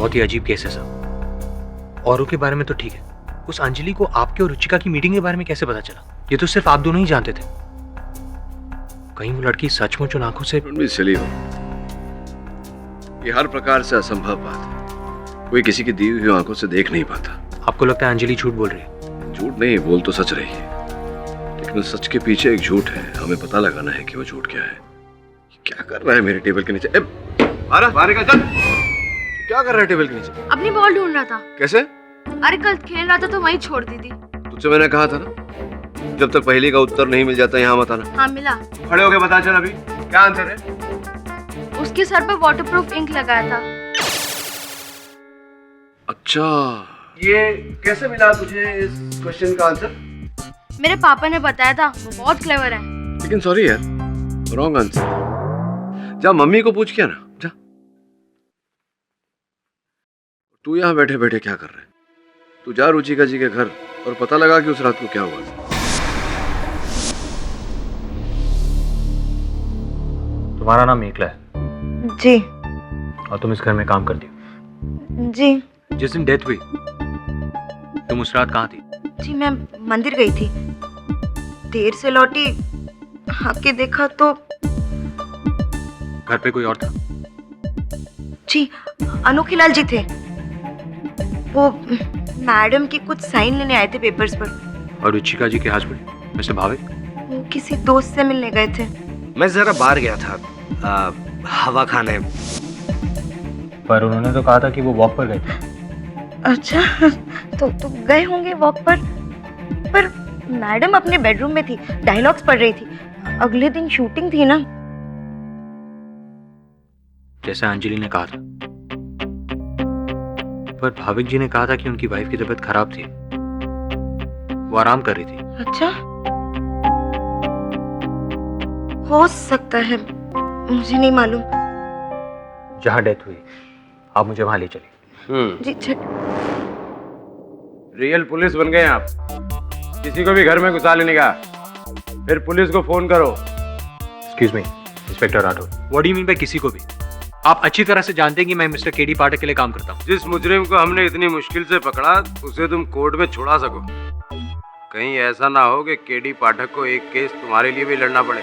बहुत ही अजीब केस है साहब। औरों के बारे में तो ठीक है, उस अंजलि को आपके और रुचिका की मीटिंग के बारे में कैसे पता चला? ये तो सिर्फ आप दोनों ही जानते थे। कहीं वो लड़की सचमुच उन आंखों से चली हो। ये हर प्रकार से असंभव बात है। कोई किसी की दी हुई आंखों से देख नहीं पाता। आपको लगता है अंजलि झूठ बोल रही है? झूठ नहीं, बोल तो सच रही है, लेकिन उस सच के पीछे एक झूठ है। हमें पता लगाना है कि वो झूठ क्या है। क्या कर रहा है मेरे टेबल के नीचे? बाहर का चल। क्या कर रहा है टेबल के नीचे? अपनी बॉल ढूंढ रहा था। कैसे? अरे कल खेल रहा था तो वहीं छोड़ दी थी। तुझसे मैंने कहा था ना, जब तक पहेली का उत्तर नहीं मिल जाता यहाँ मत आना। हाँ मिला। खड़े होके बता चल अभी क्या आंसर है? उसके सर पे वाटरप्रूफ इंक लगाया था। अच्छा, ये कैसे मिला तुझे इस क्वेश्चन का आंसर? मेरे पापा ने बताया था, वो बहुत क्लेवर है। लेकिन सॉरी यार, रॉन्ग आंसर। जा मम्मी को पूछ क्या ना, जा। तू यहाँ बैठे बैठे क्या कर रहा है? तू जा रुचिका जी के घर और पता लगा कि उस रात को क्या हुआ था। तुम्हारा नाम मेखला है? जी। और तुम इस घर में काम करती हो? जी। जिस दिन डेथ हुई तुम उस रात कहाँ थी? जी मैं मंदिर गई थी, देर से लौटी, आके देखा तो घर पे कोई और था? जी अनोखी लाल जी थे। वो मैडम की कुछ साइन लेने आए थे पेपर्स पर। और रुचिका जी के हस्बैंड मिस्टर भाविक? वो किसी दोस्त से मिलने गए थे। मैं जरा बाहर गया था हवा खाने। पर उन्होंने तो कहा था कि वो वॉक पर गए थे। अच्छा, तो गए होंगे वॉक पर मैडम अपने बेडरूम में थी, डायलॉग्स पढ़ रही थी। अगले दिन शूटिंग थी ना। जैसा अंजलि ने कहा था। पर भाविक जी ने कहा था कि उनकी वाइफ की तबीयत खराब थी, वो आराम कर रही थी। अच्छा, हो सकता है, मुझे नहीं मालूम। जहां डेथ हुई आप मुझे वहां ले चलिए। जी रियल पुलिस बन गए आप। किसी को भी घर में घुसा लेने का, फिर पुलिस को फोन करो। Excuse me inspector Rathore, what do you mean by किसी को भी? आप अच्छी तरह से जानते हैं कि मैं मिस्टर केडी पाठक के लिए काम करता हूँ। जिस मुजरिम को हमने इतनी मुश्किल से पकड़ा उसे तुम कोर्ट में छुड़ा सको। कहीं ऐसा ना हो कि केडी पाठक को एक केस तुम्हारे लिए भी लड़ना पड़े,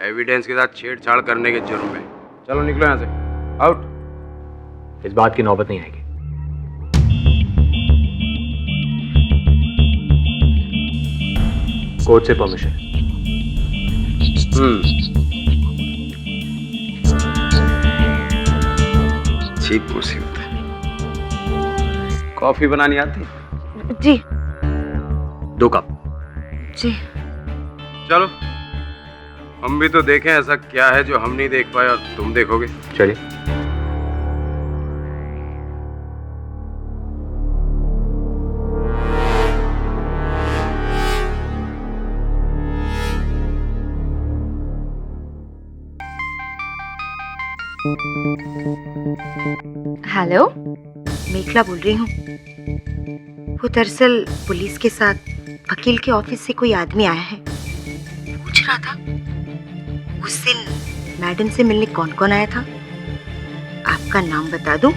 एविडेंस के साथ छेड़छाड़ करने के जुर्म में। चलो निकलो यहाँ से, आउट। इस बात की नौबत नहीं आएगी। कोर्ट से परमिशन। ठीक मुसीबत है। कॉफी बनानी आती? जी 2 कप। जी। चलो हम भी तो देखें ऐसा क्या है जो हम नहीं देख पाए और तुम देखोगे। चलिए। हेलो, मेखला बोल रही हूँ। वो दरअसल पुलिस के साथ वकील के ऑफिस से कोई आदमी आया है। पूछ रहा था उस दिन मैडम से मिलने कौन कौन आया था। आपका नाम बता दूं?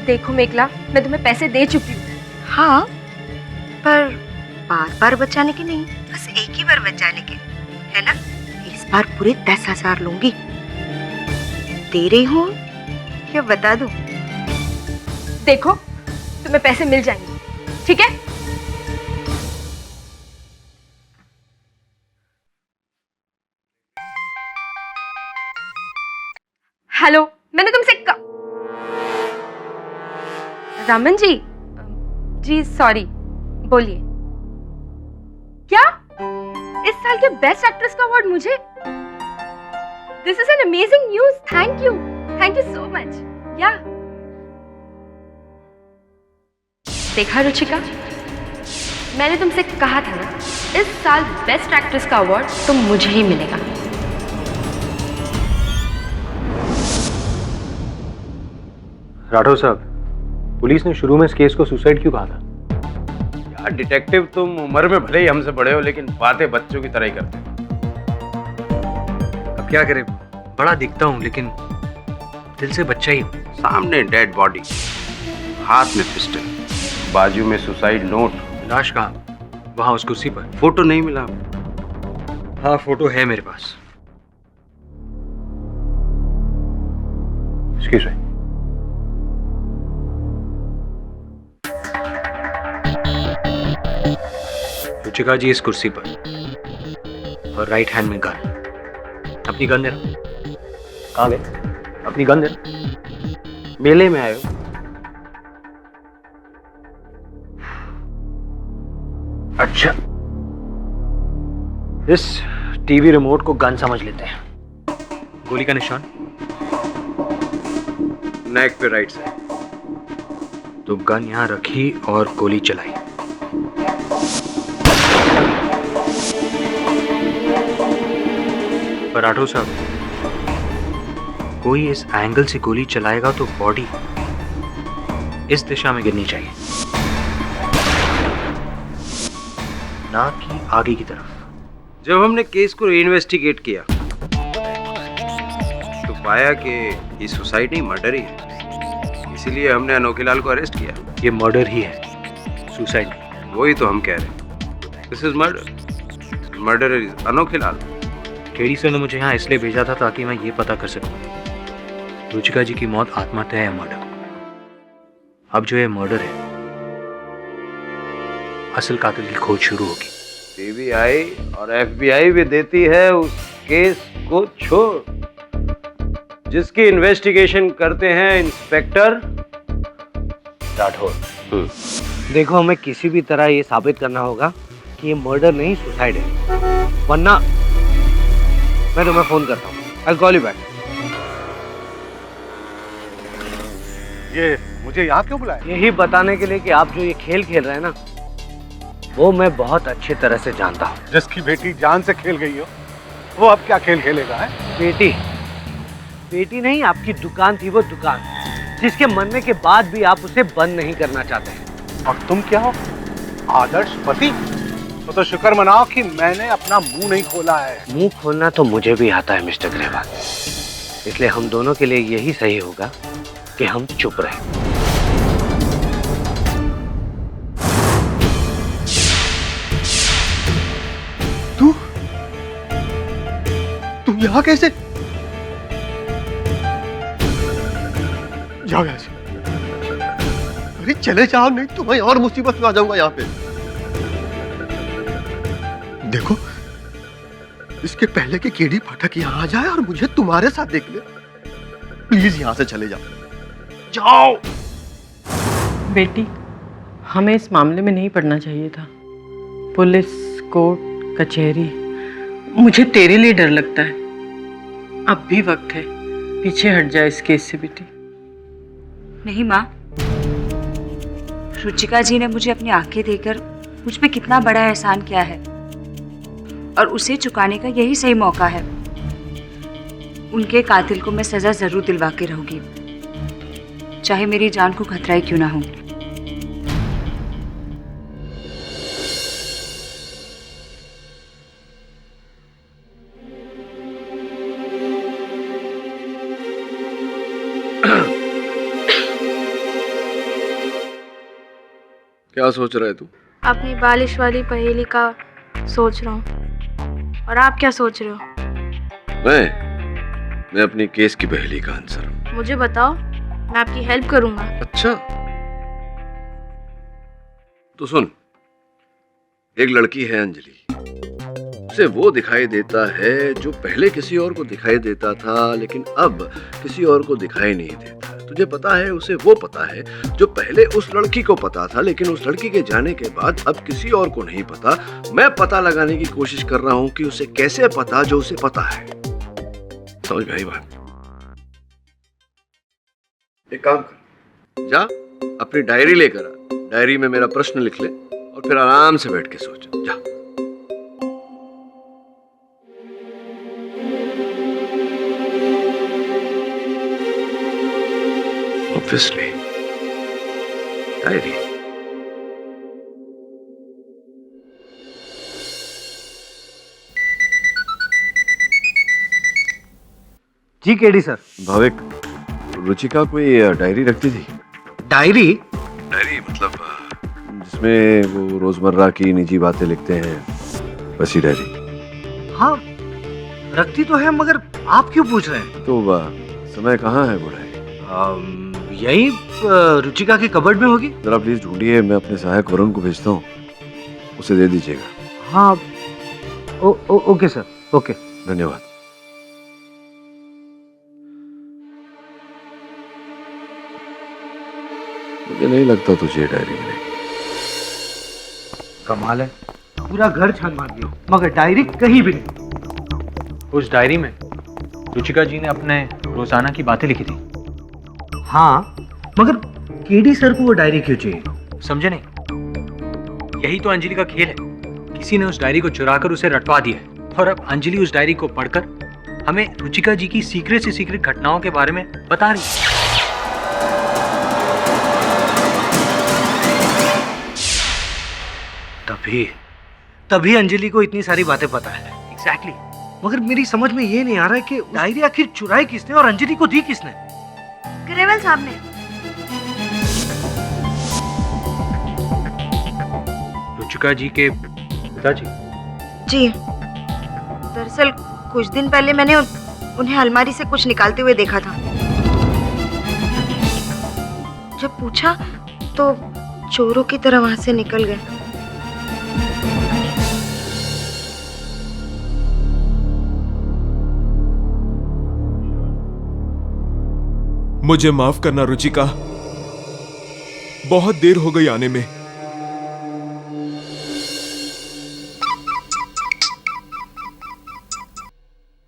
देखो मेखला, मैं तुम्हें पैसे दे चुकी हूँ। हाँ, पर बार बार बचाने के नहीं, बस एक ही बार बचाने के, है ना? इस बार पूरे 10,000 लूंगी। दे रही हूँ या बता दूं? देखो तुम्हें पैसे मिल जाएंगे, ठीक है? हेलो, मैंने तुमसे रमन जी सॉरी, बोलिए। क्या इस साल के बेस्ट एक्ट्रेस का अवार्ड मुझे? This is an amazing news. Thank you so much. या देखा रुचिका, मैंने तुमसे कहा था ना, इस साल बेस्ट एक्ट्रेस का अवार्ड तो मुझे ही मिलेगा। राठौर साहब, पुलिस ने शुरू में इस केस को सुसाइड क्यों कहा था? यार डिटेक्टिव, तुम उम्र में भले ही हमसे बड़े हो लेकिन बातें बच्चों की तरह ही करते हो। अब क्या करें, बड़ा दिखता हूँ लेकिन दिल से बच्चा ही हूँ। सामने डेड बॉडी, हाथ में पिस्टल, बाजू में सुसाइड नोट। लाश कहाँ? वहां उस कुर्सी पर। फोटो नहीं मिला। हाँ, फोटो है मेरे पास। Excuse me. रुचिका जी इस कुर्सी पर और राइट हैंड में गन। अपनी गन देना। कहाँ गए? अपनी गन देना। मेले में आए हो? अच्छा, इस टीवी रिमोट को गन समझ लेते हैं। गोली का निशान? नेक पे राइट साइड। तो गन यहां रखी और गोली चलाई। पराठो साहब, कोई इस एंगल से गोली चलाएगा तो बॉडी इस दिशा में गिरनी चाहिए, ना कि आगे की तरफ। जब हमने केस को इन्वेस्टिगेट किया तो पाया कि ये सुसाइड नहीं मर्डर ही है, इसीलिए हमने अनोखीलाल को अरेस्ट किया। ये मर्डर ही है, सुसाइड नहीं। वही तो हम कह रहे हैं, this is murder. Murder is Anokhilal. KD sir ने मुझे यहाँ इसलिए भेजा था ताकि मैं ये पता कर सकूं रुचिका जी की मौत आत्महत्या है या मर्डर। अब जो ये मर्डर है, असल कातिल की खोज शुरू होगी। सीबीआई और एफबीआई भी देती है उस केस को छोड़ जिसकी इन्वेस्टिगेशन करते हैं इंस्पेक्टर राठौर। देखो, हमें किसी भी तरह ये साबित करना होगा कि ये मर्डर नहीं सुसाइड है, वरना मैं तुम्हें फोन करता हूँ। I'll call you back. ये मुझे यहाँ क्यों बुलाया? यही बताने के लिए कि आप जो ये खेल खेल रहे हैं ना, वो मैं बहुत अच्छी तरह से जानता हूँ। जिसकी बेटी जान से खेल गई हो, वो अब क्या खेल खेलेगा है? बेटी बेटी नहीं, आपकी दुकान थी वो दुकान, जिसके मरने के बाद भी आप उसे बंद नहीं करना चाहते हैं। और तुम क्या हो? आदर्श पति? तो शुक्र मनाओ कि मैंने अपना मुंह नहीं खोला है। मुंह खोलना तो मुझे भी आता है मिस्टर ग्रेवाल, इसलिए हम दोनों के लिए यही सही होगा कि हम चुप रहें। तुम यहाँ कैसे? जाओ यहाँ से। अरे चले जाओ, नहीं तो मैं और मुसीबत में आ जाऊंगा यहाँ पे। देखो, इसके पहले कि केडी पाठक यहाँ आ जाए और मुझे तुम्हारे साथ देख ले, प्लीज यहाँ से चले जाओ। जाओ। बेटी, हमें इस मामले में नहीं पड़ना चाहिए था। पुलिस, कोर्ट, कचहरी, मुझे तेरे लिए डर लगता है। अब भी वक्त है, पीछे हट जाए इस केस से बेटी। नहीं माँ, रुचिका जी ने मुझे अपनी आंखें देकर मुझ पे कितना बड़ा एहसान किया है और उसे चुकाने का यही सही मौका है। उनके कातिल को मैं सजा जरूर दिलवा के रहूंगी, चाहे मेरी जान को खतरा ही क्यों ना हो। क्या सोच रहा है तू? अपनी बालिश वाली पहेली का सोच रहा हूँ। और आप क्या सोच रहे हो? मैं अपनी केस की पहेली का आंसर। मुझे बताओ, मैं आपकी हेल्प करूंगा। अच्छा, तो सुन, एक लड़की है अंजलि, उसे वो दिखाई देता है जो पहले किसी और को दिखाई देता था, लेकिन अब किसी और को दिखाई नहीं देता। तुझे पता है उसे वो पता है जो पहले उस लड़की को पता था, लेकिन उस लड़की के जाने के बाद अब किसी और को नहीं पता। मैं पता लगाने की कोशिश कर रहा हूं कि उसे कैसे पता जो उसे पता है। समझ में आई बात? एक काम कर, जा अपनी डायरी लेकर आ, डायरी में मेरा प्रश्न लिख ले और फिर आराम से बैठ के सोच। जा। Obviously, diary. जी केडी सर। भाविक, रुचिका कोई डायरी रखती थी? डायरी? डायरी मतलब जिसमें वो रोजमर्रा की निजी बातें लिखते हैं, वैसी डायरी। हाँ रखती तो है, मगर आप क्यों पूछ रहे हैं? तो समय कहाँ है वो डायरी? यही रुचिका की कबर्ड में होगी। जरा प्लीज ढूंढिए, मैं अपने सहायक वरुण को भेजता हूँ, उसे दे दीजिएगा। हाँ ओके सर, ओके। धन्यवाद। मुझे नहीं लगता तुझे ये डायरी मिलेगी। कमाल है, पूरा घर छान मार दिया मगर डायरी कहीं भी नहीं। उस डायरी में रुचिका जी ने अपने रोजाना की बातें लिखी थी। हाँ मगर केडी सर को वो डायरी क्यों चाहिए? समझे नहीं? यही तो अंजलि का खेल है। किसी ने उस डायरी को चुराकर उसे रटवा दिया है और अब अंजलि उस डायरी को पढ़कर हमें रुचिका जी की सीक्रेट से सीक्रेट घटनाओं के बारे में बता रही है। तभी अंजलि को इतनी सारी बातें पता है। एग्जैक्टली। मगर मेरी समझ में ये नहीं आ रहा है कि डायरी आखिर चुराई किसने और अंजलि को दी किसने? ग्रेवल साहब ने। रुचिका जी के पिताजी? जी, दरअसल कुछ दिन पहले मैंने उन्हें अलमारी से कुछ निकालते हुए देखा था। जब पूछा तो चोरों की तरह वहां से निकल गए। मुझे माफ करना रुचिका, बहुत देर हो गई आने में।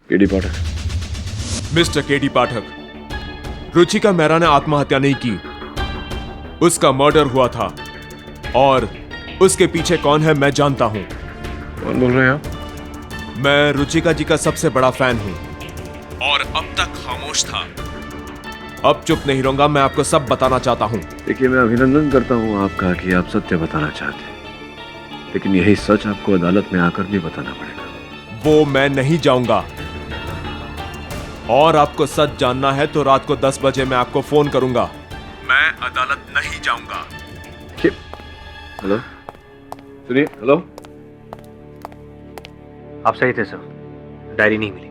केडी पाठक। मिस्टर केडी पाठक, रुचिका मेहरा ने आत्महत्या नहीं की, उसका मर्डर हुआ था और उसके पीछे कौन है मैं जानता हूं। कौन बोल रहे हैं आप? मैं रुचिका जी का सबसे बड़ा फैन हूं और अब तक खामोश था। अब चुप नहीं रहूंगा, मैं आपको सब बताना चाहता हूं। देखिए, मैं अभिनंदन करता हूं आपका कि आप सत्य बताना चाहते हैं, लेकिन यही सच आपको अदालत में आकर भी बताना पड़ेगा। वो मैं नहीं जाऊंगा, और आपको सच जानना है तो रात को 10 बजे मैं आपको फोन करूंगा। मैं अदालत नहीं जाऊंगा। हेलो, सुनिए। हेलो, आप सही थे सर, डायरी नहीं मिली।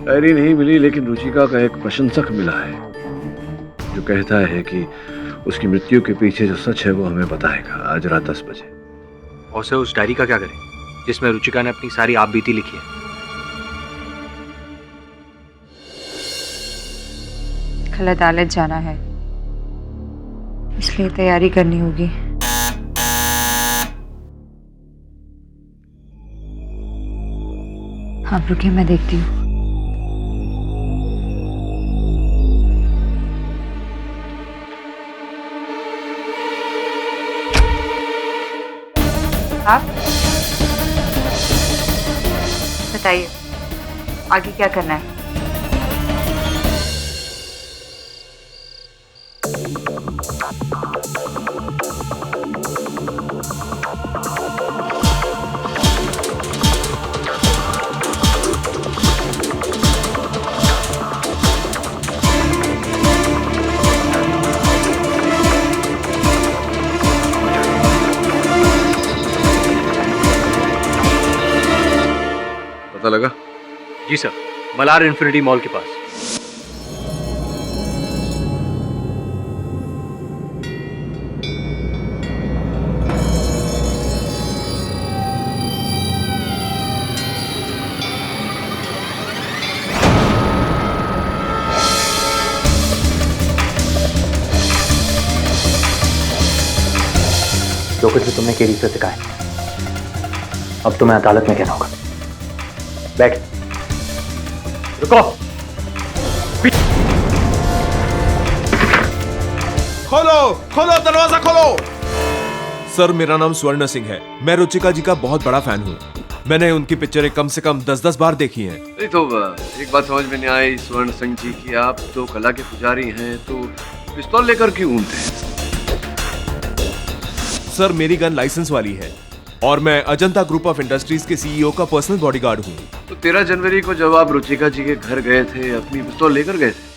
डायरी नहीं मिली, लेकिन रुचिका का एक प्रशंसक मिला है जो कहता है कि उसकी मृत्यु के पीछे जो सच है वो हमें बताएगा आज रात 10 बजे। और सर उस डायरी का क्या करें जिसमें रुचिका ने अपनी सारी आप बीती लिखी है? कल अदालत जाना है, इसलिए तैयारी करनी होगी। आप रुकिए, मैं देखती हूँ। आप बताइए आगे क्या करना है? पता लगा? जी सर, मलार इन्फिनिटी मॉल के पास। जो कुछ भी तुमने केडी से सिखाया, अब तुम्हें अदालत में कहना होगा। बैठ। रुको। खोलो खोलो, दरवाजा खोलो। सर, मेरा नाम स्वर्ण सिंह है। मैं रुचिका जी का बहुत बड़ा फैन हूँ। मैंने उनकी पिक्चरें कम से कम 10-10 बार देखी हैं। नहीं तो एक बात समझ में नहीं आई स्वर्ण सिंह जी की, आप तो कला के पुजारी हैं, तो पिस्तौल लेकर क्यों घूमते हैं? सर, मेरी गन लाइसेंस वाली है और मैं अजंता ग्रुप ऑफ इंडस्ट्रीज के सीईओ का पर्सनल बॉडीगार्ड हूँ। तो 13 जनवरी को जब आप रुचिका जी के घर गए थे, अपनी पिस्तौल लेकर गए थे?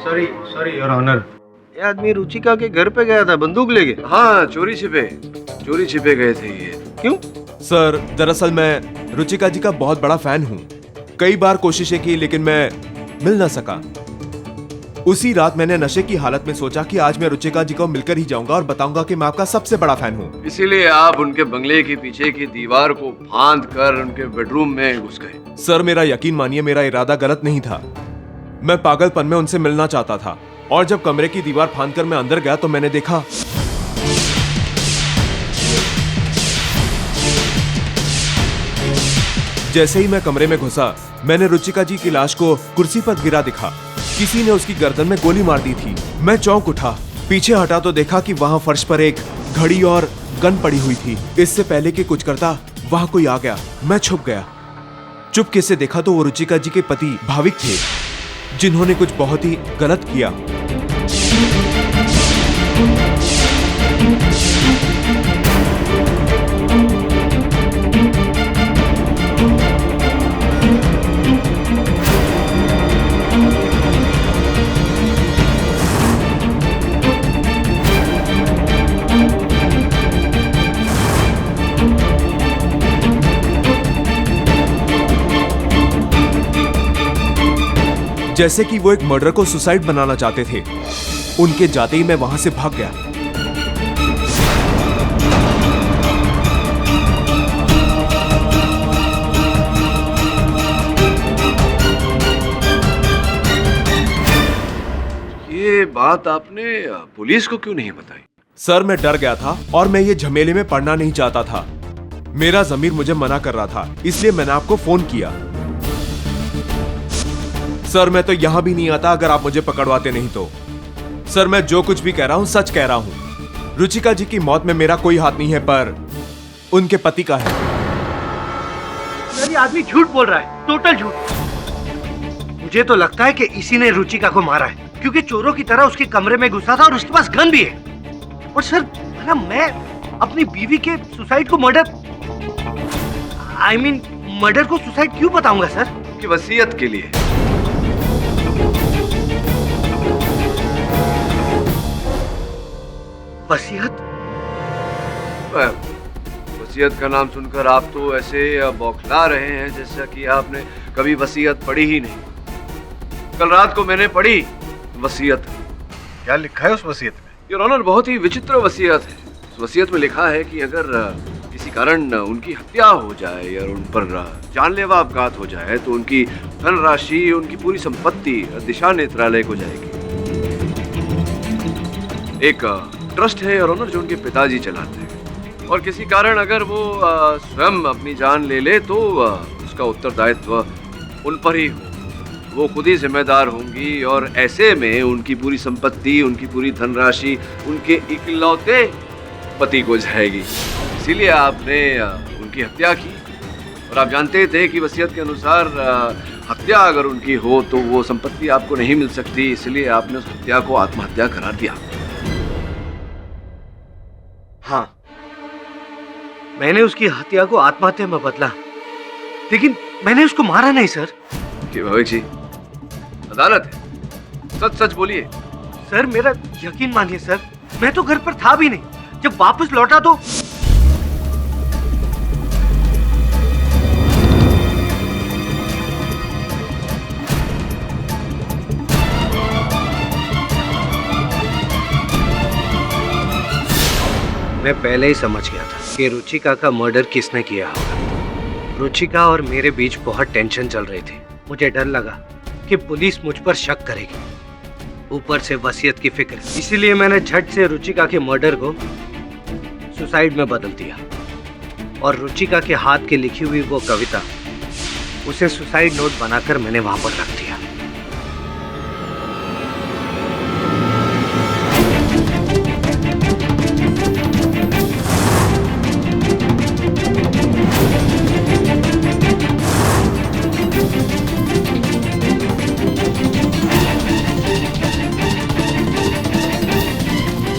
Sorry your honour. ये आदमी रुचिका के घर पे गया था, बंदूक लेके। हाँ, चोरी छिपे गए थे ये। क्यों? सर दरअसल मैं रुचिका जी का बहुत बड़ा फैन हूँ। कई बार कोशिशें की लेकिन मैं मिल ना सका। उसी रात मैंने नशे की हालत में सोचा कि आज मैं रुचिका जी को मिलकर ही जाऊंगा और बताऊंगा कि मैं आपका सबसे बड़ा फैन हूँ। इसीलिए आप उनके बंगले के पीछे की दीवार को फांद कर उनके बेडरूम में घुस गए। सर मेरा यकीन मानिए, मेरा इरादा गलत नहीं था। मैं पागलपन में उनसे मिलना चाहता था और जब कमरे की दीवार फांदकर मैं अंदर गया तो मैंने देखा जैसे ही मैं कमरे में घुसा मैंने रुचिका जी की लाश को कुर्सी पर गिरा दिखा। किसी ने उसकी गर्दन में गोली मार दी थी। मैं चौंक उठा, पीछे हटा तो देखा कि वहां फर्श पर एक घड़ी और गन पड़ी हुई थी। इससे पहले कि कुछ करता वहां कोई आ गया। मैं छुप गया। चुपके से देखा तो वो रुचिका जी के पति भाविक थे, जिन्होंने कुछ बहुत ही गलत किया। जैसे कि वो एक मर्डर को सुसाइड बनाना चाहते थे। उनके जाते ही मैं वहां से भाग गया। ये बात आपने पुलिस को क्यों नहीं बताई? सर मैं डर गया था और मैं ये झमेले में पड़ना नहीं चाहता था। मेरा ज़मीर मुझे मना कर रहा था, इसलिए मैंने आपको फोन किया। सर मैं तो यहां भी नहीं आता अगर आप मुझे पकड़वाते नहीं तो। सर मैं जो कुछ भी कह रहा हूं सच कह रहा हूं। रुचिका जी की मौत में मेरा कोई हाथ नहीं है, पर उनके पति का है। ये आदमी झूठ बोल रहा है, टोटल झूठ। मुझे तो लगता है कि इसी ने रुचिका को मारा है, क्योंकि चोरों की तरह उसके कमरे में घुसा था और उसके पास गन भी है। और सर ना मैं अपनी बीवी के सुसाइड को मर्डर मर्डर को सुसाइड क्यों बताऊंगा सर? कि वसीयत के लिए। वसीयत? वसीयत का नाम सुनकर आप तो ऐसे बौखला रहे हैं जैसा कि आपने कभी वसीयत पढ़ी ही नहीं। कल रात को मैंने पढ़ी वसीयत। क्या लिखा है उस वसीयत में? योर ऑनर, बहुत ही विचित्र वसीयत है। उस वसीयत में लिखा है कि अगर किसी कारण उनकी हत्या हो जाए या उन पर जानलेवा अपघात हो जाए तो उनकी धनराशि, उनकी पूरी संपत्ति दिशा नेत्रालय को जाएगी। एक ट्रस्ट है योर ऑनर जो उनके पिताजी चलाते हैं, और किसी कारण अगर वो स्वयं अपनी जान ले ले तो उसका उत्तरदायित्व उन पर ही हो। वो खुद ही जिम्मेदार होंगी और ऐसे में उनकी पूरी संपत्ति, उनकी पूरी धनराशि उनके इकलौते पति को जाएगी। इसीलिए आपने उनकी हत्या की, और आप जानते थे कि वसीयत के अनुसार हत्या अगर उनकी हो तो वो संपत्ति आपको नहीं मिल सकती, इसलिए आपने उस हत्या को आत्महत्या करार दिया। हाँ, मैंने उसकी हत्या को आत्महत्या में बदला, लेकिन मैंने उसको मारा नहीं सर। कि भाविक जी, अदालत है, सच सच बोलिए। सर मेरा यकीन मानिए सर, मैं तो घर पर था भी नहीं। जब वापस लौटा तो मैं पहले ही समझ गया था कि रुचिका का मर्डर किसने किया होगा। रुचिका और मेरे बीच बहुत टेंशन चल रही थी। मुझे डर लगा कि पुलिस मुझ पर शक करेगी, ऊपर से वसीयत की फिक्र। इसीलिए मैंने झट से रुचिका के मर्डर को सुसाइड में बदल दिया, और रुचिका के हाथ की लिखी हुई वो कविता, उसे सुसाइड नोट बनाकर मैंने वहां पर रख दिया।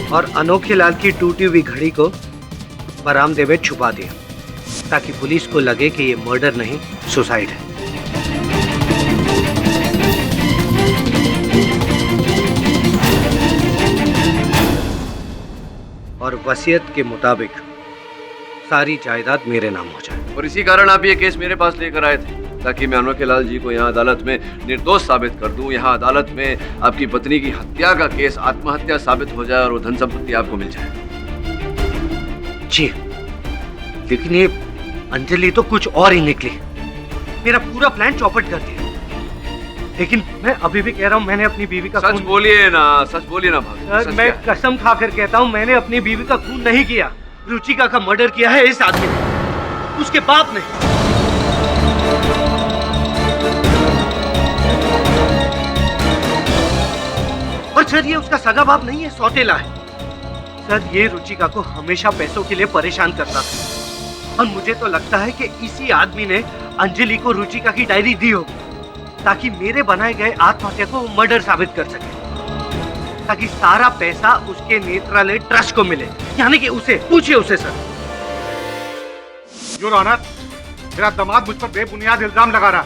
और अनोखे लाल की टूटी हुई घड़ी को बरामदे में छुपा दिया, ताकि पुलिस को लगे कि ये मर्डर नहीं सुसाइड है। और वसीयत के मुताबिक सारी जायदाद मेरे नाम हो जाए। और इसी कारण आप ये केस मेरे पास लेकर आए थे, ताकि मैं अनोखे लाल जी को यहाँ अदालत में निर्दोष साबित कर दूं। यहाँ अदालत में आपकी पत्नी की हत्या का केस आत्महत्या साबित हो जाए और वो धन संपत्ति आपको मिल जाए। जी, लेकिन ये अंजलि तो कुछ और ही निकली। मेरा पूरा प्लान चौपट कर दिया। लेकिन मैं अभी भी कह रहा हूँ, मैंने अपनी बीवी का सच बोलिए ना, सच बोलिए ना भाई। सर, मैं कसम खाकर कहता हूँ, मैंने अपनी बीवी का खून नहीं किया। रुचिका का मर्डर किया है इस आदमी ने, उसके बाप ने। और सर, ये उसका सगा बाप नहीं है, सौतेला है। सर, ये रुचिका को हमेशा पैसों के लिए परेशान करता था। और मुझे तो लगता है कि इसी आदमी ने अंजलि को रुचिका की डायरी दी होगी, ताकि मेरे बनाए गए आत्महत्या को मर्डर साबित कर सके, ताकि सारा पैसा उसके नेत्रालय ट्रस्ट को मिले। यानी कि उसे पूछिए उसे। सर, योर ऑनर, मेरा दामाद मुझ पर बेबुनियाद इल्जाम लगा रहा।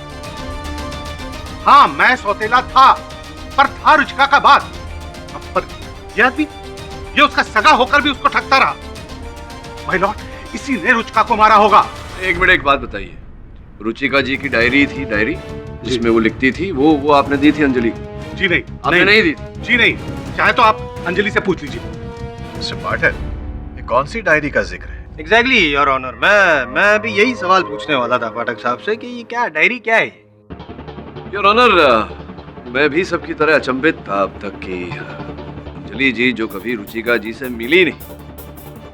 हाँ, मैं सौतेला था, पर था रुचिका का बाप। पर यह आदमी, ये उसका सगा होकर भी उसको ठगता रहा। माय लॉर्ड, इसी ने रुचिका को मारा होगा। एक मिनट, एक बात बताइए, रुचिका जी की डायरी थी, डायरी जिसमें वो लिखती थी, वो आपने दी थी अंजलि? जी नहीं, आपने नहीं दी थी? जी नहीं, चाहे तो आप अंजलि से पूछ लीजिए। मिस्टर पाठक, ये कौन सी डायरी का जिक्र है? एग्जैक्टली योर ऑनर, मैं भी यही सवाल पूछने वाला था पाठक साहब से कि ये क्या डायरी क्या है? योर ऑनर, मैं भी सबकी तरह अचंभित था अब तक कि अंजलि जी, जो कभी रुचिका जी से मिली नहीं,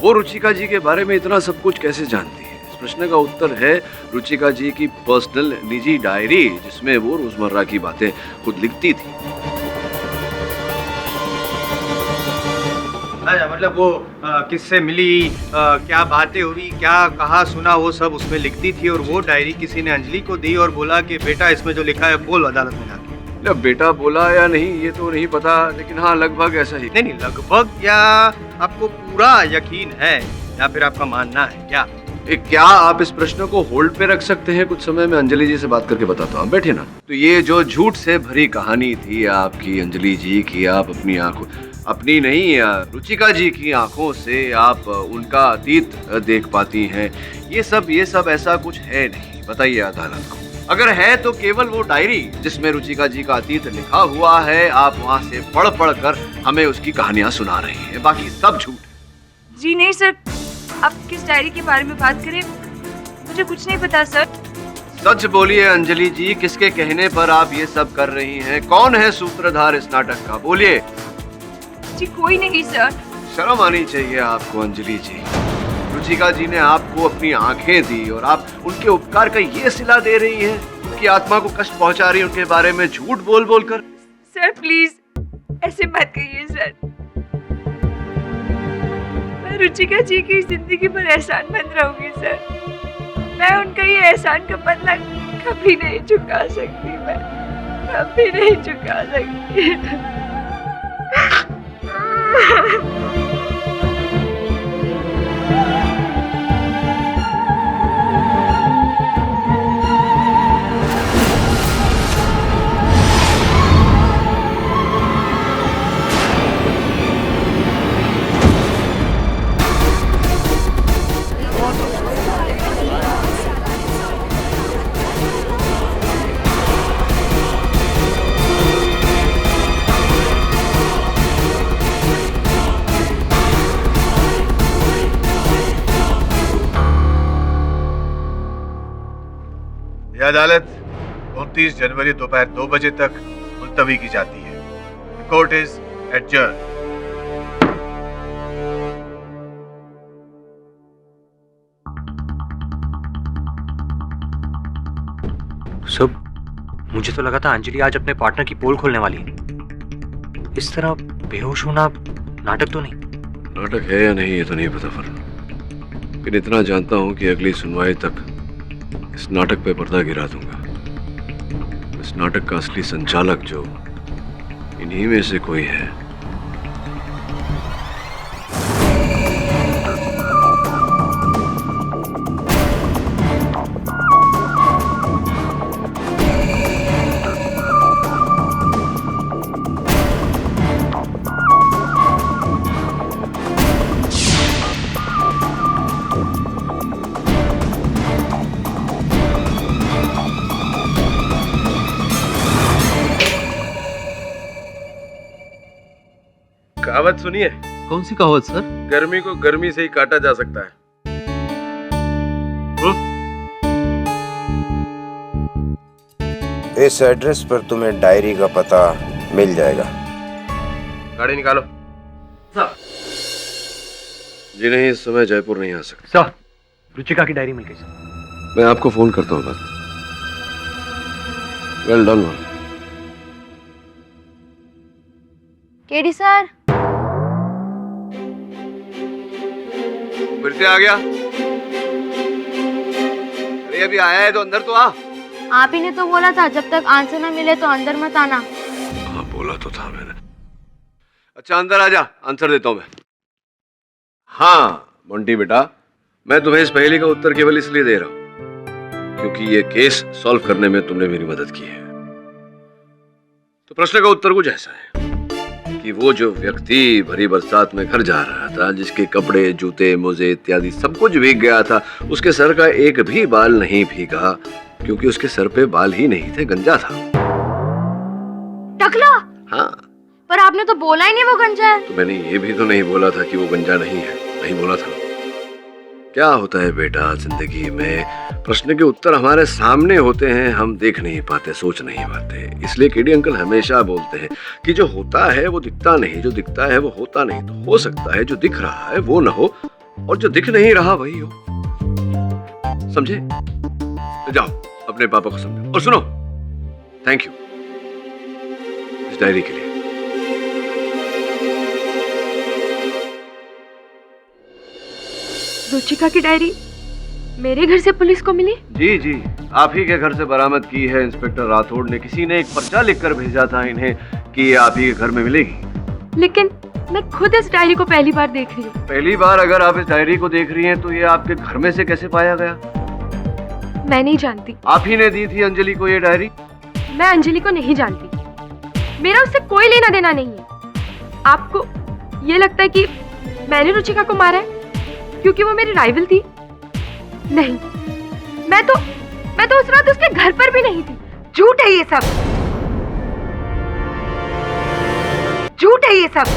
वो रुचिका जी के बारे में इतना सब कुछ कैसे जानती है। इस प्रश्न का उत्तर है रुचिका जी की पर्सनल निजी डायरी, जिसमें वो रोजमर्रा की बातें खुद लिखती थी। अच्छा, मतलब वो किससे मिली, क्या बातें हुई, क्या कहा सुना, वो सब उसमें लिखती थी। और वो डायरी किसी ने अंजलि को दी और बोला कि बेटा, इसमें जो लिखा है बोल अदालत में जाके। बेटा बोला या नहीं ये तो नहीं पता, लेकिन हाँ लगभग ऐसा ही। नहीं, लगभग या आपको पूरा यकीन है या फिर आपका मानना है क्या? क्या आप इस प्रश्न को होल्ड पे रख सकते हैं? कुछ समय में अंजलि जी से बात करके बताता हूँ, बैठिए ना। तो ये जो झूठ से भरी कहानी थी आपकी अंजलि जी की, आप अपनी आंखों, अपनी नहीं रुचिका जी की आंखों से आप उनका अतीत देख पाती हैं, ये सब ऐसा कुछ है नहीं। बताइए अदालत को, अगर है तो केवल वो डायरी जिसमें रुचिका जी का अतीत लिखा हुआ है, आप वहाँ से पढ़ कर हमें उसकी कहानियां सुना रही हैं, बाकी सब झूठ। जी नहीं सर, आप किस डायरी के बारे में बात करें, मुझे कुछ नहीं पता सर। सच बोलिए अंजलि जी, किसके कहने पर आप ये सब कर रही हैं? कौन है सूत्रधार इस नाटक का? बोलिए। जी कोई नहीं सर। शर्म आनी चाहिए आपको अंजलि जी। रुचिका जी ने आपको अपनी आंखें दी और आप उनके उपकार का ये सिला दे रही हैं, उनकी आत्मा को कष्ट पहुंचा रही है उनके बारे में झूठ बोल कर। सर प्लीज ऐसे मत कहिए सर, मैं रुचिका जी की जिंदगी पर एहसानमंद रहूंगी सर। मैं उनका ये एहसान का बदला कभी नहीं चुका सकती, मैं कभी नहीं चुका सकती। यह अदालत 29 जनवरी दोपहर 2 बजे तक मुलतवी की जाती है। Court is adjourn. सब मुझे तो लगा था अंजलि आज अपने पार्टनर की पोल खोलने वाली है। इस तरह बेहोश होना नाटक तो नहीं? नाटक है या नहीं ये तो नहीं पता फरन, लेकिन इतना जानता हूं कि अगली सुनवाई तक इस नाटक पे पर्दा गिरा दूंगा। इस नाटक का असली संचालक जो इन्हीं में से कोई है। कहावत सुनिए? कौन सी कहावत सर? गर्मी को गर्मी से ही काटा जा सकता है। इस एड्रेस पर तुम्हें डायरी का पता मिल जाएगा। गाड़ी निकालो। जी नहीं, इस समय जयपुर नहीं आ सकते। सर, रुचिका की डायरी मिल गई सर। मैं आपको फोन करता हूँ बाद में। Well done. केडी सर, फिर से आ गया? अरे अभी आया है तो अंदर तो आ। आप ही ने तो बोला था जब तक आंसर ना मिले तो अंदर मत आना। हाँ बोला तो था मैंने। अच्छा अंदर आ जा, आंसर देता हूँ मैं। हाँ मोंटी बेटा, मैं तुम्हें इस पहेली का उत्तर केवल इसलिए दे रहा हूँ क्योंकि ये केस सॉल्व करने में तुमने मेरी मदद की है। तो प्रश्न का उत्तर कुछ ऐसा है कि वो जो व्यक्ति भरी बरसात में घर जा रहा था, जिसके कपड़े, जूते, मोजे इत्यादि सब कुछ भीग गया था, उसके सर का एक भी बाल नहीं भीगा क्योंकि उसके सर पे बाल ही नहीं थे, गंजा था। टकला? हाँ। पर आपने तो बोला ही नहीं वो गंजा है। तो मैंने ये भी तो नहीं बोला था कि वो गंजा नहीं है, नहीं बोला था। क्या होता है बेटा जिंदगी में, प्रश्न के उत्तर हमारे सामने होते हैं, हम देख नहीं पाते, सोच नहीं पाते। इसलिए केडी अंकल हमेशा बोलते हैं कि जो होता है वो दिखता नहीं, जो दिखता है वो होता नहीं। तो हो सकता है जो दिख रहा है वो ना हो और जो दिख नहीं रहा वही हो। समझे? जाओ अपने पापा को समझो। और सुनो, थैंक यू इस डायरी के लिए। रुचिका की डायरी मेरे घर से पुलिस को मिली? जी जी, आप ही के घर से बरामद की है इंस्पेक्टर राठौड़ ने। किसी ने एक पर्चा लिखकर भेजा था इन्हें कि ये आप ही के घर में मिलेगी। लेकिन मैं खुद इस डायरी को पहली बार देख रही हूँ। पहली बार अगर आप इस डायरी को देख रही हैं तो ये आपके घर में से कैसे पाया गया? मैं नहीं जानती। आप ही ने दी थी अंजलि को ये डायरी? मैं अंजलि को नहीं जानती, मेरा उससे कोई लेना देना नहीं है। आपको ये लगता है कि मैंने रुचिका को मारा है क्योंकि वो मेरी राइवल थी? नहीं, मैं तो उस रात उसके घर पर भी नहीं थी। झूठ है ये सब, झूठ है ये सब।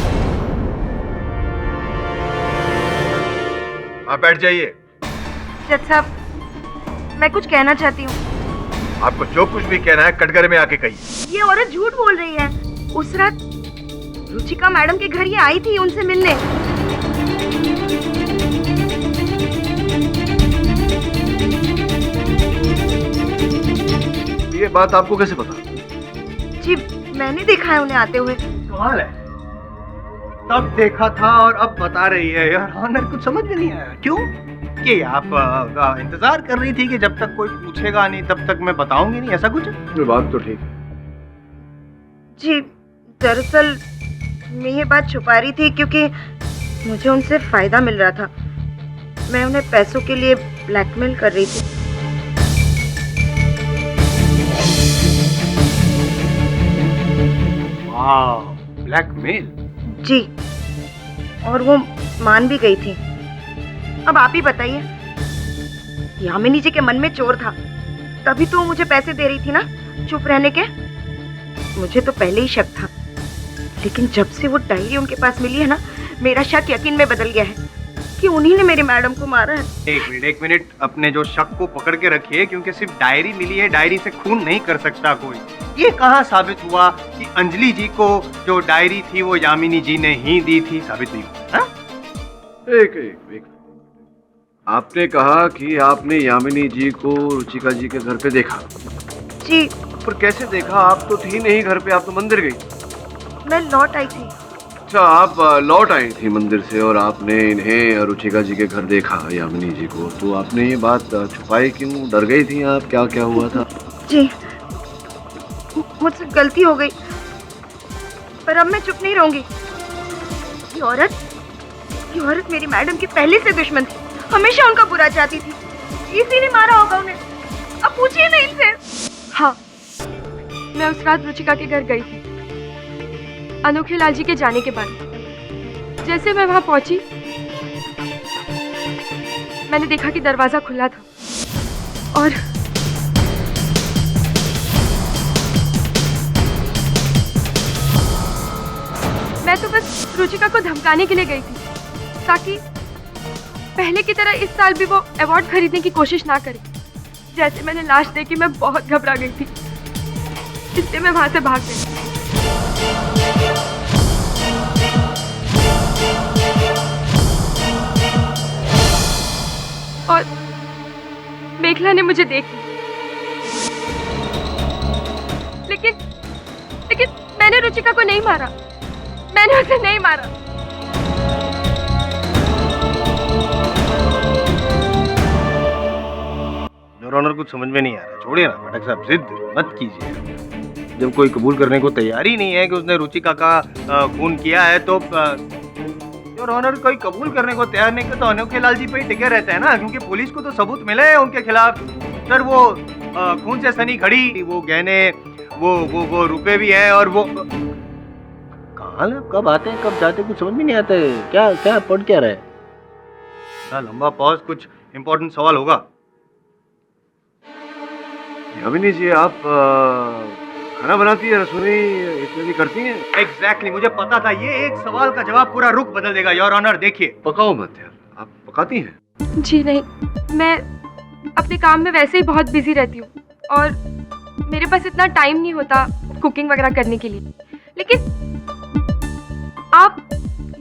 आप बैठ जाइए। जज साहब, मैं कुछ कहना चाहती हूँ। आपको जो कुछ भी कहना है कटघरे में आके कहिए। ये औरत झूठ बोल रही है। उस रात रुचिका मैडम के घर ये आई थी उनसे मिलने। ये बात आपको कैसे पता? जी मैंने देखा है उन्हें आते हुए। कमाल है, तब देखा था और अब बता रही है। यार ऑनर कुछ समझ में नहीं आया। क्यों? कि आप इंतजार कर रही थी कि जब तक कोई पूछेगा नहीं तब तक मैं बताऊंगी नहीं, ऐसा कुछ? ये बात तो ठीक है। जी दरअसल मैं ये बात छुपा रही थी क्योंकि मुझे उनसे फायदा मिल रहा था। मैं उन्हें पैसों के लिए ब्लैकमेल कर रही थी। ब्लैकमेल? जी, और वो मान भी गई थी। अब आप ही बताइए, यामिनी जी के मन में चोर था, तभी तो मुझे पैसे दे रही थी ना चुप रहने के। मुझे तो पहले ही शक था, लेकिन जब से वो डायरी उनके पास मिली है ना, मेरा शक यकीन में बदल गया है कि उन्हीं ने मेरी मैडम को मारा है। एक मिनट, अपने जो शक को पकड़ के रखिए, क्योंकि सिर्फ डायरी मिली है, डायरी से खून नहीं कर सकता कोई। ये कहाँ साबित हुआ कि अंजलि जी को जो डायरी थी वो यामिनी जी ने ही दी थी? साबित नहीं हुआ। हाँ? एक आपने कहा कि आपने यामिनी जी को रुचिका जी के घर पे देखा। जी। पर कैसे देखा? आप तो थी नहीं घर पे, आप तो मंदिर गई। मैं लौट आई थी। अच्छा, आप लौट आई थी मंदिर से और आपने इन्हें रुचिका जी के घर देखा, यामिनी जी को। तो आपने ये बात छुपाई क्यों? डर गई थी आप? क्या क्या हुआ था? जी मुझसे गलती हो गई, पर अब मैं चुप नहीं रहूंगी। ये औरत मेरी मैडम की पहले से दुश्मन थी, हमेशा उनका बुरा चाहती थी, इसीलिए मारा होगा उन्हें। अब पूछिए ना इनसे। हाँ, मैं उस रात रुचिका के घर गई थी अनोखे लाल जी के जाने के बाद। जैसे मैं वहां पहुंची, मैंने देखा कि दरवाजा खुला था और मैं तो बस रुचिका को धमकाने के लिए गई थी ताकि पहले की तरह इस साल भी वो अवार्ड खरीदने की कोशिश ना करे। जैसे मैंने लाश देखी मैं बहुत घबरा गई थी, इसलिए मैं वहां से भाग गई। और मेघला ने मुझे देख लिया, लेकिन मैंने रुचिका को नहीं मारा, मैंने उसे नहीं मारा। योर ऑनर कुछ समझ में नहीं आ रहा। छोड़िए ना पाठक साहब, जिद मत कीजिए। जब कोई कबूल करने को तैयार ही नहीं है कि उसने रुचिका का खून किया है तो योर ऑनर कोई कबूल करने को तैयार नहीं तो अनोखे लाल जी पे ही टिके रहते हैं ना, क्योंकि पुलिस को तो सबूत मिले हैं उनके खिलाफ। सर वो खून से सनी घड़ी, वो गहने, वो रुपए भी हैं, और वो कहाँ कब आते हैं कब जाते कुछ समझ में नहीं आता है। क्या पढ़ क्या रहा है? लंबा पॉज, कुछ इम्पोर्टेंट सवाल होगा। यामिनी जी, आप खाना बनाती है, रसोई इत्यादि करती हैं? एग्जैक्टली, मुझे पता था ये एक सवाल का जवाब पूरा रुख बदल देगा। योर ऑनर देखिए। पकाओ मत यार, आप पकाती हैं? जी नहीं, मैं अपने काम में वैसे ही बहुत बिजी रहती हूँ और मेरे पास इतना टाइम नहीं होता कुकिंग वगैरह करने के लिए। लेकिन आप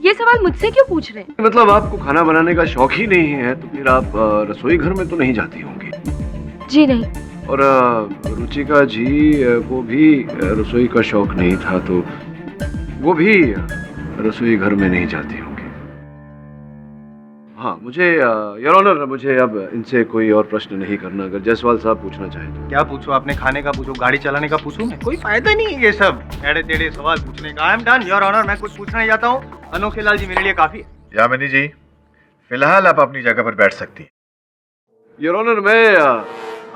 ये सवाल मुझसे क्यों पूछ रहे हैं? मतलब आपको खाना बनाने का शौक ही नहीं है तो फिर आप रसोई घर में तो नहीं जाती होंगी? जी नहीं। और रुचिका जी को भी रसोई का शौक नहीं था तो वो भी रसोई घर में नहीं जाती होंगी। हाँ, मुझे योर ऑनर, मुझे अब इनसे कोई और प्रश्न नहीं करना। अगर जायसवाल साहब पूछना चाहें तो। क्या पूछो? आपने खाने का पूछो, गाड़ी चलाने का पूछो, कोई फायदा नहीं है ये सब टेढ़े टेढ़े सवाल पूछने का। I am done your honour, मैं कुछ पूछना नहीं चाहता हूँ। अनोखे लाल जी मेरे लिए काफी है। यामिनी जी, फिलहाल आप अपनी जगह पर बैठ सकती हैं। योर ऑनर, मैं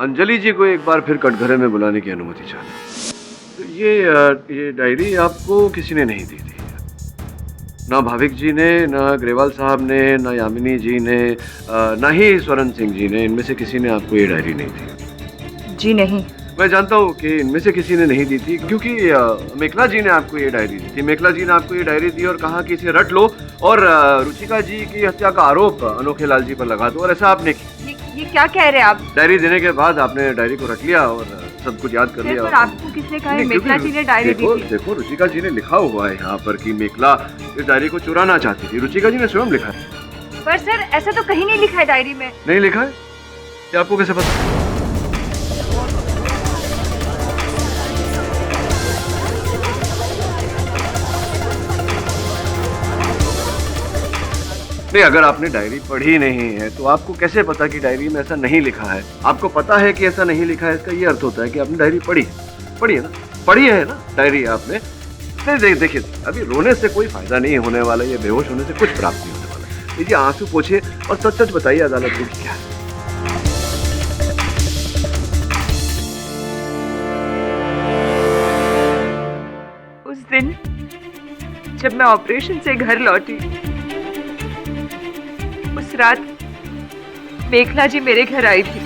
अंजलि जी को एक बार फिर कटघरे में बुलाने की अनुमति चाहता हूँ। तो ये डायरी आपको किसी ने नहीं दी थी? ना भाविक जी ने, ना ग्रेवाल साहब ने, ना यामिनी जी ने, ना ही स्वरण सिंह जी ने, इनमें से किसी ने आपको ये डायरी नहीं दी? जी नहीं। मैं जानता हूँ कि इनमें से किसी ने नहीं दी थी क्योंकि मेखला जी ने आपको ये डायरी दी थी। मेखला जी ने आपको ये डायरी दी और कहा कि इसे रट लो और रुचिका जी की हत्या का आरोप अनोखे लाल जी पर लगा दो, और ऐसा आपने किया। ये क्या कह रहे हैं आप? डायरी देने के बाद आपने डायरी को रट लिया और सब कुछ याद कर लिया। पर आपको किसने कहा है मेखला जी ने डायरी दी थी? देखो, रुचिका जी ने लिखा हुआ है यहाँ पर कि मेखला इस डायरी को चुराना चाहती थी। रुचिका जी ने स्वयं लिखा है। पर सर ऐसा तो कहीं नहीं लिखा है डायरी में। नहीं लिखा है? क्या आपको कैसे पता? नहीं, अगर आपने डायरी पढ़ी नहीं है तो आपको कैसे पता कि डायरी में ऐसा नहीं लिखा है? आपको पता है कि ऐसा नहीं लिखा है, इसका ये अर्थ होता है कि आपने डायरी पढ़ी है ना? पढ़ी है ना डायरी आपने? नहीं, देखिए, अभी रोने से कोई फायदा नहीं होने वाला, ये बेहोश होने से कुछ प्राप्त नहीं होने वाला। लीजिए आंसू पोछिए और सच सच बताइए अदालत को क्या है। उस दिन जब मैं ऑपरेशन से घर लौटी, उस रात मेखला जी मेरे घर आई थी।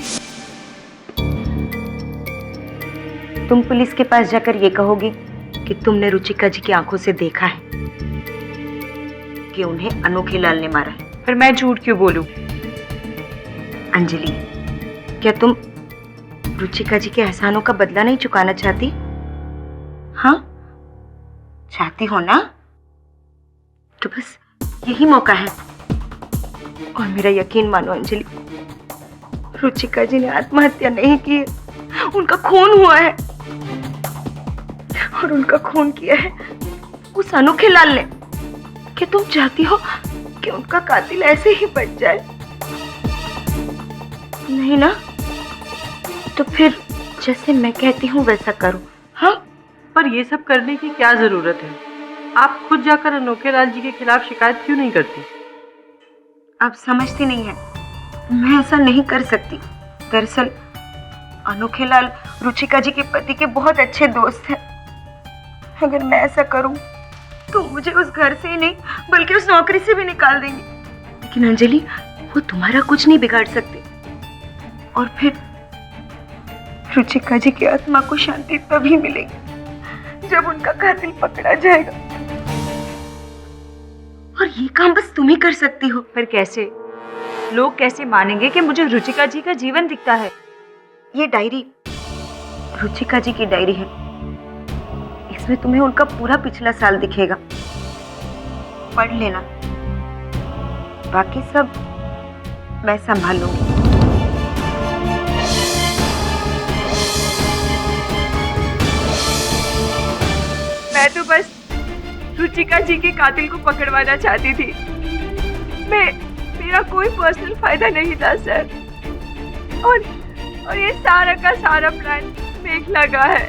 तुम पुलिस के पास जाकर ये कहोगी कि तुमने रुचिका जी की आंखों से देखा है कि उन्हें अनोखे लाल ने मारा है। पर मैं झूठ क्यों बोलूं? अंजलि, क्या तुम रुचिका जी के एहसानों का बदला नहीं चुकाना चाहती? हाँ, चाहती हो ना? तो बस यही मौका है। और मेरा यकीन मानो अंजलि, रुचिका जी ने आत्महत्या नहीं की है, उनका खून हुआ है। और उनका खून किया है उस अनोखे लाल ने। क्या तुम चाहती हो कि उनका कातिल ऐसे ही बच जाए? नहीं ना? तो फिर जैसे मैं कहती हूँ वैसा करो। हाँ, पर ये सब करने की क्या जरूरत है? आप खुद जाकर अनोखे लाल जी के खिलाफ शिकायत क्यों नहीं करती? आप समझती नहीं है, मैं ऐसा नहीं कर सकती। दरअसल अनोखे लाल रुचिका जी के पति के बहुत अच्छे दोस्त हैं। अगर मैं ऐसा करूं तो मुझे उस घर से ही नहीं बल्कि उस नौकरी से भी निकाल देंगे। लेकिन अंजलि, वो तुम्हारा कुछ नहीं बिगाड़ सकते। और फिर रुचिका जी की आत्मा को शांति तभी मिलेगी जब उनका कातिल पकड़ा जाएगा। ये काम बस तुम ही कर सकती हो। पर कैसे? लोग कैसे मानेंगे कि मुझे रुचिका जी का जीवन दिखता है? ये डायरी रुचिका जी की डायरी है। इसमें तुम्हें उनका पूरा पिछला साल दिखेगा। पढ़ लेना, बाकी सब मैं संभाल लूंगी। मैं तो बस रुचिका जी के कातिल को पकड़वाना चाहती थी। मेरा कोई पर्सनल फायदा नहीं था सर। और ये सारा का सारा प्लान मेघला का है।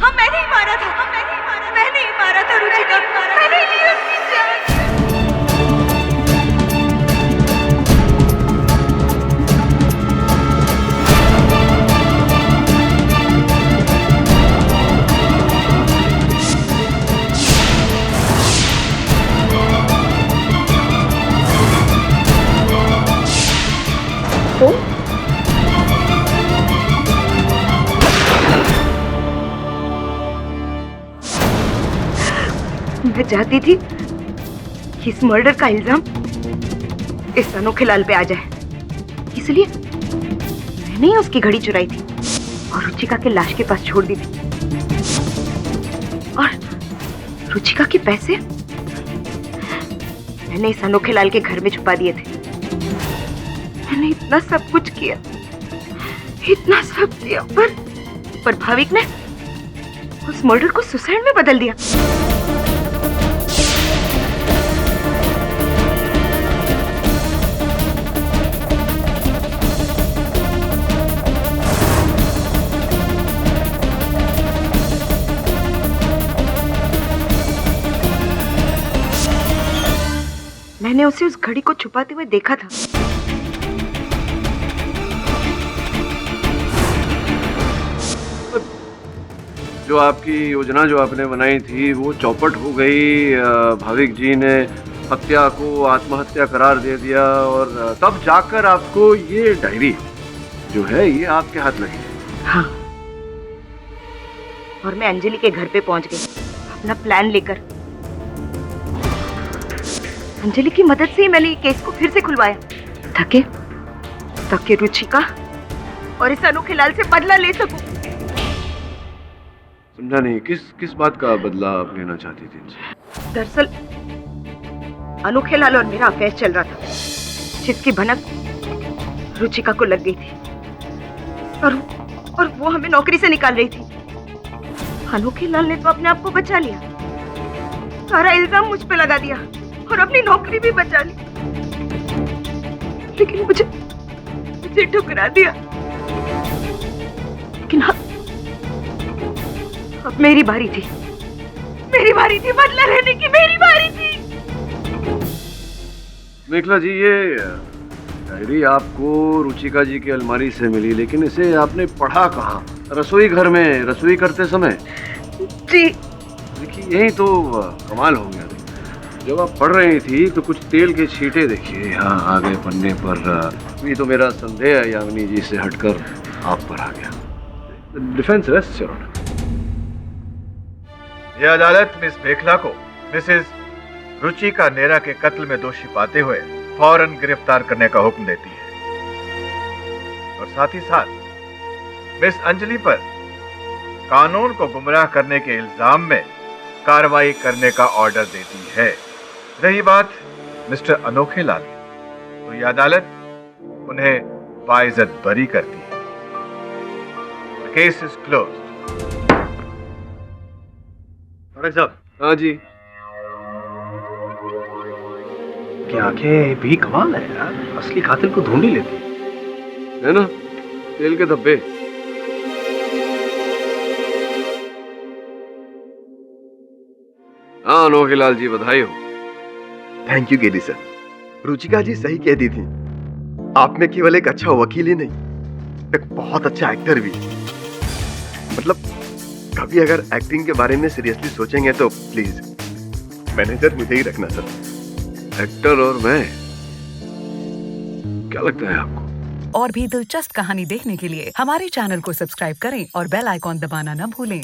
हाँ, मैंने ही मारा था। मैंने ही मारा था रुचिका। मैंने ली उसकी जान। मैं चाहती थी कि इस मर्डर का इल्जाम इस अनोखे लाल पे आ जाए, इसलिए मैंने ही उसकी घड़ी चुराई थी और रुचिका के लाश के पास छोड़ दी थी। और रुचिका के पैसे मैंने इस अनोखे लाल के घर में छुपा दिए थे। मैंने इतना सब कुछ किया, इतना सब किया, पर भाविक ने उस मर्डर को सुसाइड में बदल दिया। मैंने उसे उस घड़ी को छुपाते हुए देखा था। जो आपकी योजना जो आपने बनाई थी वो चौपट हो गई। भाविक जी ने हत्या को आत्महत्या करार दे दिया और तब जाकर आपको ये डायरी जो है ये आपके हाथ लगी। हाँ, और मैं अंजलि के घर पे पहुंच गई अपना प्लान लेकर। अंजलि की मदद से ही मैंने ये केस को फिर से खुलवाया ताकि रुचिका और इस अनोखे लाल से बदला ले सकूं। समझा नहीं, किस बात का बदला आप लेना चाहती थी? दरअसल अनोखे लाल और मेरा अफेयर चल रहा था, जिसकी भनक रुचिका को लग गई थी और वो हमें नौकरी से निकाल रही थी। अनोखे लाल ने तो अपने आप को बचा लिया, सारा इल्जाम मुझ पे लगा दिया और अपनी नौकरी भी बचा ली, लेकिन मुझे ठुकरा दिया। लेकिन हाँ, अब मेरी बारी थी बदला लेने की, मेरी बारी थी। मेघला जी, ये डायरी आपको रुचिका जी की अलमारी से मिली, लेकिन इसे आपने पढ़ा कहाँ? रसोई घर में रसोई करते समय? जी। देखिए, यही तो कमाल हो गया। जब आप पढ़ रही थी तो कुछ तेल के छींटे देखिए यहाँ आगे पन्ने पर। ये तो मेरा संदेह है यामिनी जी से हटकर आप पर आ गया। Defence rest your honour. यह अदालत मिस मेघला को मिसेस रुचिका नेहरा के कत्ल में दोषी पाते हुए फौरन गिरफ्तार करने का हुक्म देती है और साथ ही साथ मिस अंजलि पर कानून को गुमराह करने के इल्जाम में कार्रवाई करने का ऑर्डर देती है। रही बात मिस्टर अनोखे लाल, तो यह अदालत उन्हें बाइज्जत बरी करती है। The case is closed. साहब। हाँ जी। क्या आंखें भी कमाल है यार, असली कातिल को ढूंढ ही लेती है ना, तेल के धब्बे। हाँ अनोखे लाल जी, बधाई हो। थैंक यू गेडी सर। रुचिका जी सही कह दी थी, आप में केवल एक अच्छा वकील ही नहीं, एक बहुत अच्छा एक्टर भी। मतलब कभी अगर एक्टिंग के बारे में सीरियसली सोचेंगे तो प्लीज मैनेजर मुझे ही रखना सर। एक्टर और मैं, क्या लगता है आपको? और भी दिलचस्प कहानी देखने के लिए हमारे चैनल को सब्सक्राइब करें और बेल आइकॉन दबाना न भूलें।